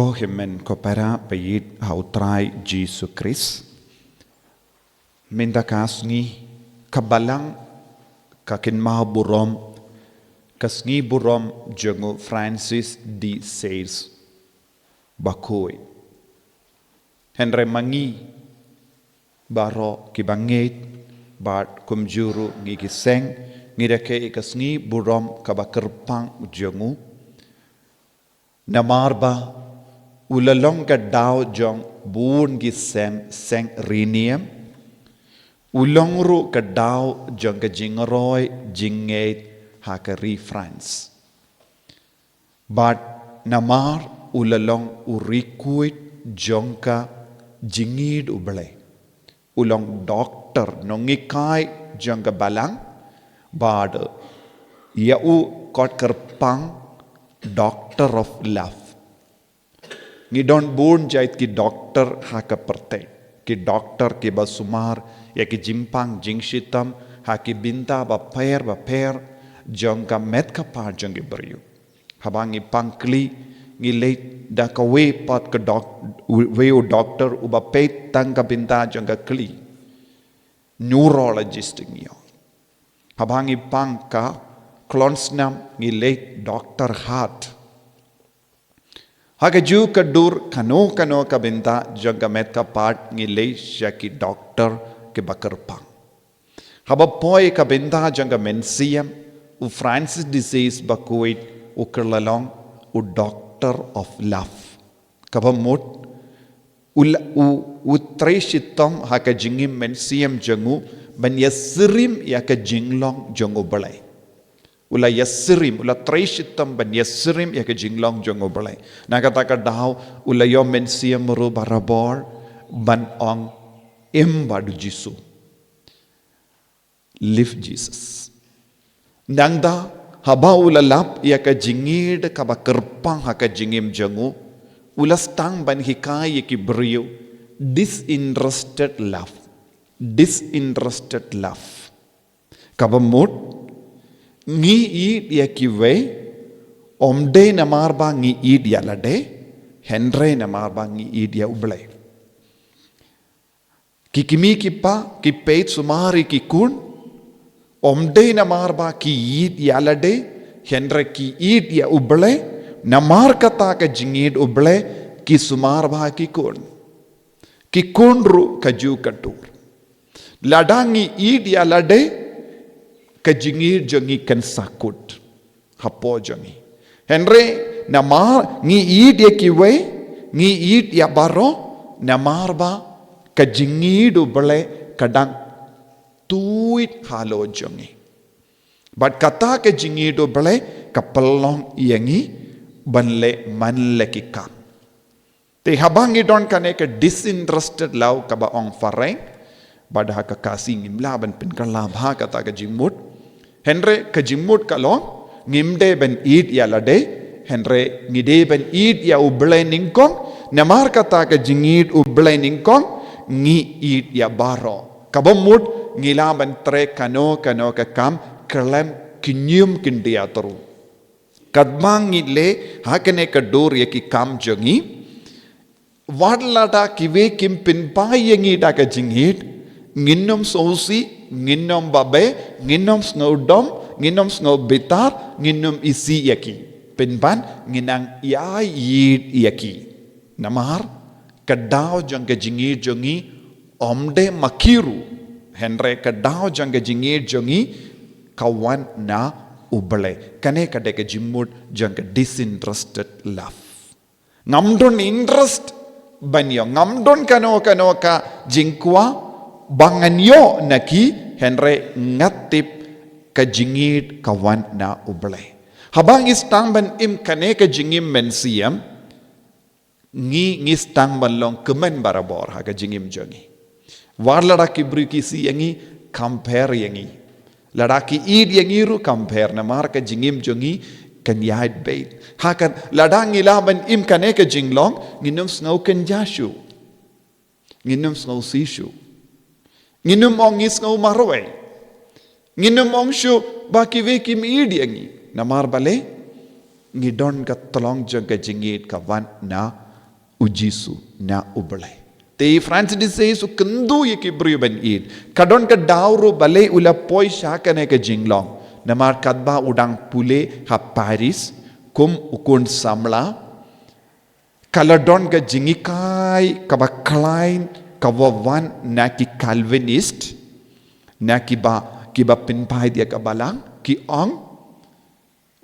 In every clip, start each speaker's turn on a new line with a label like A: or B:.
A: Kohemen kopera payit hautrai Jesu Kris. Minta kasngi kabalang kakin maha burom kasngi burom jengu Francis D. Sales bakoi. Henry mangi baro kibangit bat kumjuru ngigiseng ngireke ikasngi burom kabakerpang jengu namarba ulalong ka daw jong buon gisem seng rinium ulongru ka daw jong ka jingroy jingait hakari France but namar ulalong urikuit jong ka jingid uble ulong doktor nongikai jong ka balang bad yau kot kerpang doctor of love ni don born jait ki doctor haka perte ki doctor ki basumar ya ki jimpang jingshitam haki binta ba per jong ka met ka par jong ki beriu habangi pangkli ngi late da ka we pat ka doctor uba pet tang ka binta jong ka kli neurologist ngiyo habangi pangka klonsnam ngi late doctor heart Haga ju kadur kano ka binta jaga met ka part ngi late shaki doctor ke bakerpang haba poi ka binta jaga mensiam u Francis disease bakuit u kerlalong u doctor of love kaba mut u treshitam haka jingim mensiam jangu ban yasirim ya ka jinglong jangu balai ula yasirim ula treshitam ban yasirim ya ka jinglong jangu balai nakataka daw ula yo mensiam ru barabor ban ong embadu jisu live Jesus nangda haba ula lap ya ka jingid ka bakerpang haka jingim jangu ula stang ban hikai ki brio disinterested love kabamut ngi id ya kiwe omde namarba ngi id ya lade henre namarba ngi id ya uble kikimi kipa kipet sumari kikun omde namarba ki id ya lade henre ki id ya uble namar kata ka jingid uble ki sumarba kikun ru kaju katur ladangi id ya lade kajingir jangi kan sakut hapo jangi henry namar ngi id ya kiwe ngi id ya baro namar ba kajingir do bale kadang tuit halo jangi but kata kajingir do bale kapalong yangi banle manle kika te habangi don kane ka disinterested love kaba ong fareng badha ka kasing imlaban pin kalabha kata ka jimut henre ka jimut kalong ngimde ben id ya lade henre ngide ben id ya uble ningkong namar kata ka jingid uble ningkong ngi id ya baro kabamut ngilaban tre kano ka kam kelem kinyum kindia teru kadmang ngile hakane ka dor ya ki kam jangi wadlada kiwe kim pin pa yangi da ka jingid nginom sosi nginom babe nginom snowdom nginom snow bitar nginom isi yaki pinban nginang yai yid yaki namar kadaw jang ka jingir jongi omde makiru henre kadaw jang ka jingir jongi kawan na ubale kane kade ka jimmut jang ka disinterested love ngamdon interest banyo ngamdon kano ka jingkwa banganyo naki henre ngatip kajingid kawan na uble habang istang ban im kane kajingim mensiam ngi stang ban long kemen barabor ha kajingim jongi war ladaki briki si yangi compare yangi ladaki id yangi ru compare na mar kajingim jongi kan yait bait hakan ladang ilaban im kane kajinglong nginum snow kan jashu nginum snow sishu nginum ong isngau marwe nginum ong shu baki vekim idiangi namar bale ngidon ka tolong jang ka jingit ka wan na ujisu na ublay. Te Francis de says kendu ye kibriu ben id. Kadon ka dauru balay ula poi shakane ka jinglong. Namar kadba udang pule ha Paris kum ukun samla. Kaladon ka jingikai kabaklain kawawan na ki Calvinist na kiba pinpai dia kabalang ki ong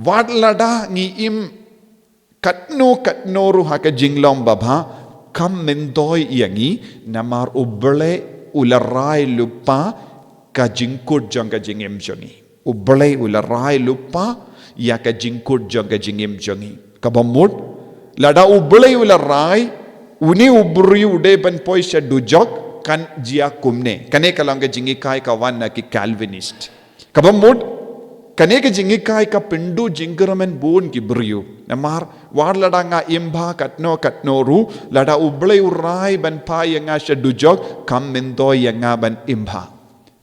A: wad lada ngi im katno ru haka jinglong baba kam mendoi yangi namar uble ularai lupa ka jingkut jong ka jingim jongi uble ularai lupa ya ka jingkut jong ka jingim jongi kabamut lada uble ularai uni ubri ude ban poisha dujok kan jia kumne kane kalang ka jingi kai ka wan na ki Calvinist kabamut kane ka jingi kai ka pindu jingaramen bon ki briu namar war lada nga imba katno ru lada ublei urai ban pa yanga shadujok kam mendo yanga ban imba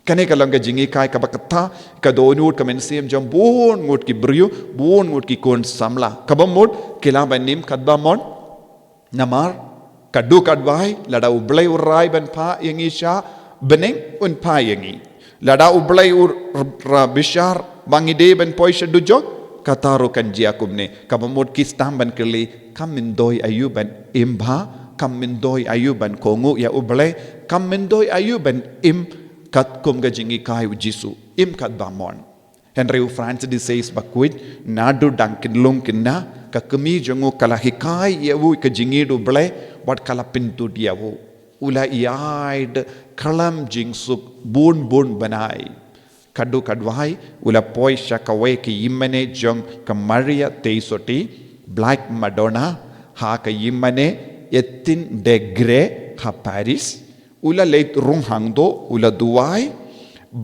A: kane ka lang ka jingi kai ka bakata ka donut ka mensiam jam bon ngut ki briu bon ngut ki kon samla kabamut kila ban nim kadbamon namar kadu kadwai lada ublei urai ban pa yangi sha beneng un pa yangi lada ublei bishar bangi de ben poisha dujok kataru kan jia kumne kabamut kistam ban kili kam mendoi ayu ban imba kam mendoi ayu ban kongu ya ublei kam mendoi ayu ban im kat kum ga jingi kai jisu im kat bamon Henry Francis de says bakuit nadu dankin lung kinna ka kemi jongu kala hikai yawu ka jingi du ble wat kala pintu diawu ula yaid kalam jingsuk bun banai kadu kadwai ula poi shakawe ki yimane jong ka Maria Teisoti Black Madonna ha ka yimane etin degre ha Paris ula leit rung hangdo ula duai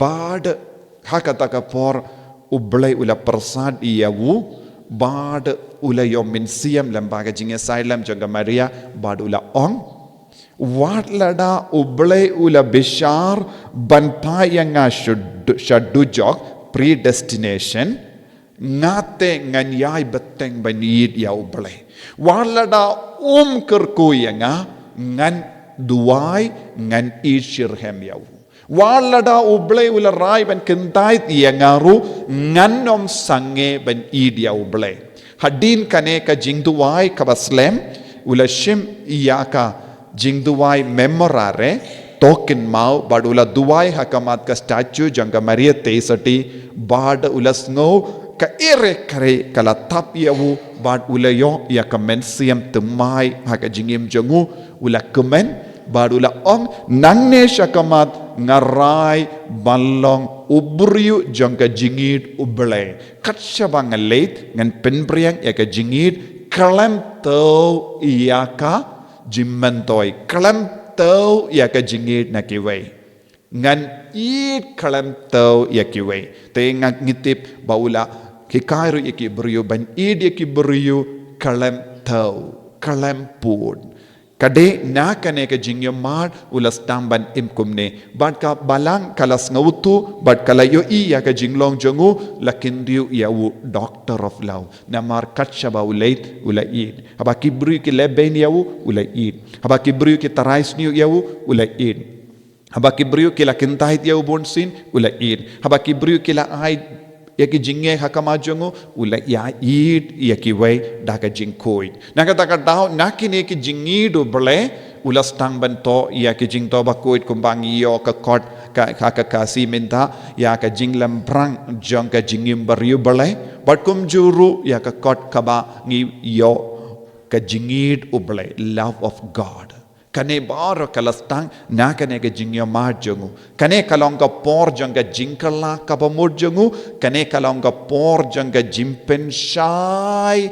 A: bad ha kata ka por ublai ula persad iyawu bad ula yom minsiam lambaga jinga asylum jong Maria bad ula ong wat lada ublai ula bishar banpa yanga shadujok predestination ngate nganyai beteng banid ya ublai wat lada kerku yanga ngan duai ngan ishirhem yaw wat lada ublai ula rai ban kentai yangaru nganom sange ban id ya ublai hadin kane ka jingduai kabaslem ula shim iyaka jingduai memorare token mau badula duai hakamat ka statue janga Maria Teisoti bad ulasngo ka ere kare kala tap yawu bad ulayo ya kamensiam temai haka jingim jangu ula kemen bad ula ong nangne shakamat ngarai balong ubriu janga jingid uble katshabang late ngan penbriang ya ka jingid kalam tau iyaka jimmantoi kalam tau ya ka jingid na kiway ngan it kalam tau ya kiway te ngak ngitip baula kikairu yaki beriu ban id yaki beriu kalam tau kalam pun kade na kane ka jingyo mar ulas tamban imkumne bad ka balang kalas ngautu bad kalayo I ya ka jinglong jongu lakindiu ya wu doctor of love namar katshaba ulait ulaid haba kibru ki leben ya wu ulaid haba kibru ki tarais niu ya wu ulaid haba kibru ki lakintait ya wu bonsin ulaid haba kibru ki la ai yaki jinge hakama jongo ula ya id yaki way daga jingkoid nakataka daw nakine ki jingido ble ula stang banto yaki jingto bakoid kumbang yo ka kot ka kasi minta ya ka jinglam prang jong ka jingim bariu ble but kum juru ya ka kot kaba ngi yo ka jingid uble love of God kane bar kalastang na kane ka jingya mar jongu kane kalong ka por janga jingkala ka bamur jongu kane kalong ka por janga jimpen shai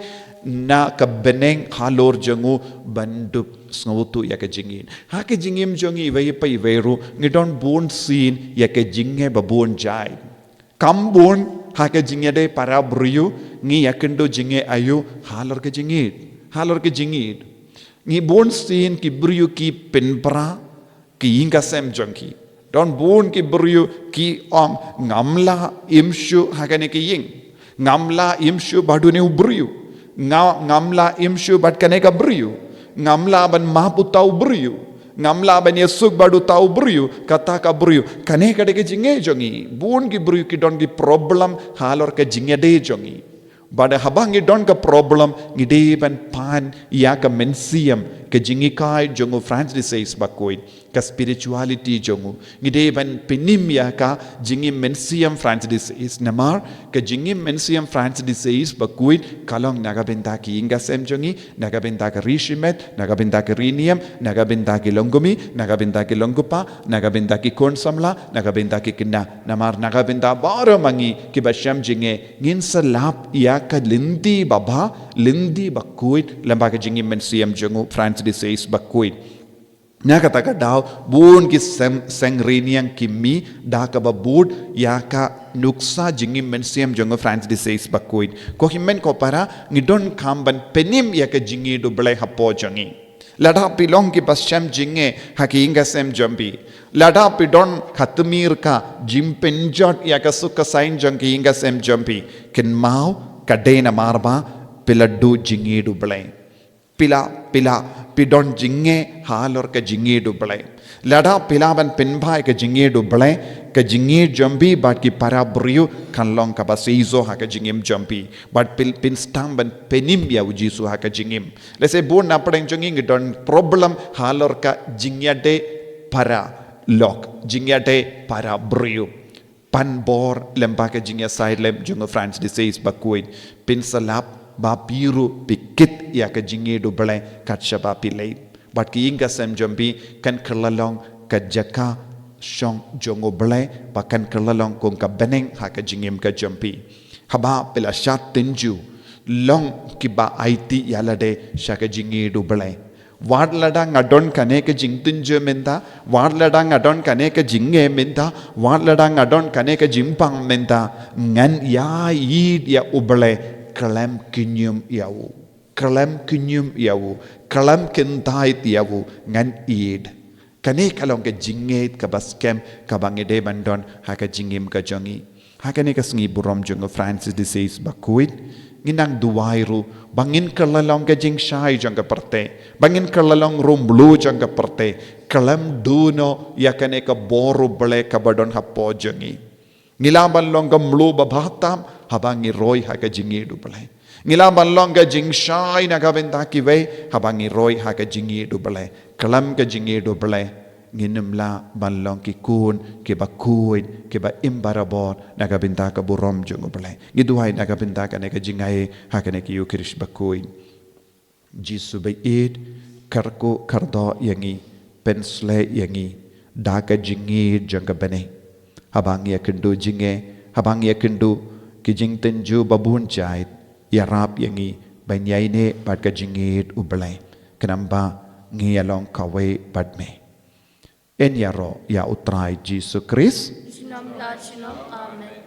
A: na ka beneng halor jongu bandup sngutu ya ka jingin ha ka jingim jongi vai pa iveru ngidon bon sin ya ka jinge babon jai kambon ha ka jingya de para briu ngi yakendo jinge ayu halor ka jingid ngi bon sin ki briu ki penpra ki inga sem jonki don bon ki briu ki om ngamla imshu hagane ki ying ngamla imshu badune briu ngamla imshu badkane ka briu ngamlaban mapu tau beriu ngamlaban yesuk badu tau beriu kata ka beriu kane kadege jinge jongi bun ki beriu ki don ki problem halor ka jinge de jongi bada habangi don ka problem ngide ban pan ya ka mensiam ke jingi kai jongo Francis says bakoi ka spirituality jongo ngide ban penim ya ka jingi mensiam Francis is namar ka jingi mensiam Francis says bakoi kalong naga benta ki inga sem jongi naga benta ka rishimet naga benta ka riniam naga benta ki longomi naga benta ki longupa naga benta ki konsamla naga benta ki kinna namar naga benta baro mangi ki basham jinge ngin salap ya ka lindi baba lindi bakuit lembaga jingi mensiam jongo Francis says bakuit nya kata ka daw bun ki sengriniang kimi da ka babud ya ka nuksa jingi mensiam jongo Francis says bakuit ko himmen ko para ngidon kamban penim ya ka jingi do blai hapo jongi lada pilong ki pascham jinge haki inga sem jombi lada pidon khatmir ka jimpenjot ya ka sukka sain jongi inga sem jombi ken mau kadena marba piladdu jingi do blai pila pidon jinge halor ka jinge do blai lada pilaban penbai ka jinge do blai ka jinge jombi bat ki para brio kan long ka basizo ha ka jingim jombi bat pin stamban penim ya ujisu ha ka jingim lese bon na padang jongi don problem halor ka jingya de para lock jingya de para brio pan bor lembaga jingya side lem jungo France disease bakuit pin salap ba biru pikit ya ka jinge do blai kat shaba pilai bat ki inga sem jombi kan kerlalong ka jaka shong jongo blai ba kan kerlalong kong ka beneng ha ka jingim ka jombi haba pela shat tenju long ki ba IT yala de shaka jinge do blai wad ladang adon kane ka jingtunje menta wad ladang adon kane ka jinge menta wad ladang adon kane ka jimpang menta ngan ya yid ya uble kalam kinyum yawu kalam kentait yawu ngan id kane kalong ke jinget ka baskem ka bangede bandon ha ka jingim ka jongi ha kane ka sngi burom jongo Francis disease bakuit nginang duwairu bangin kalalong ka jing shai jong ka parte bangin kalalong rumblu jong ka parte kalam duno ya kane ka boru ble ka badon ha po jongi ngilaban long ka mlu babatam habangi roy ha ka jingi du balai ngilaban long ka jing shai na ka benta ki we habangi roy ha ka jingi du balai kalam ka jingi du balai nginumla banlong ki kun ke bakuit ke ba imbarabor na ka benta ka burom jongo balai giduai na ka benta ka ne ka jingai ha ka ne ki yukrish bakuit jisu be it karko kardo yangi pensle yangi da ka jingi jong ka bane habangi akendu jinge habangi akendu kijing tenju babun jait ya rap yangi banyai ne bat ka jingit ublai kenamba ngi along kawe badme en ya ro ya utrai Jesus Christ
B: Shalom, amen.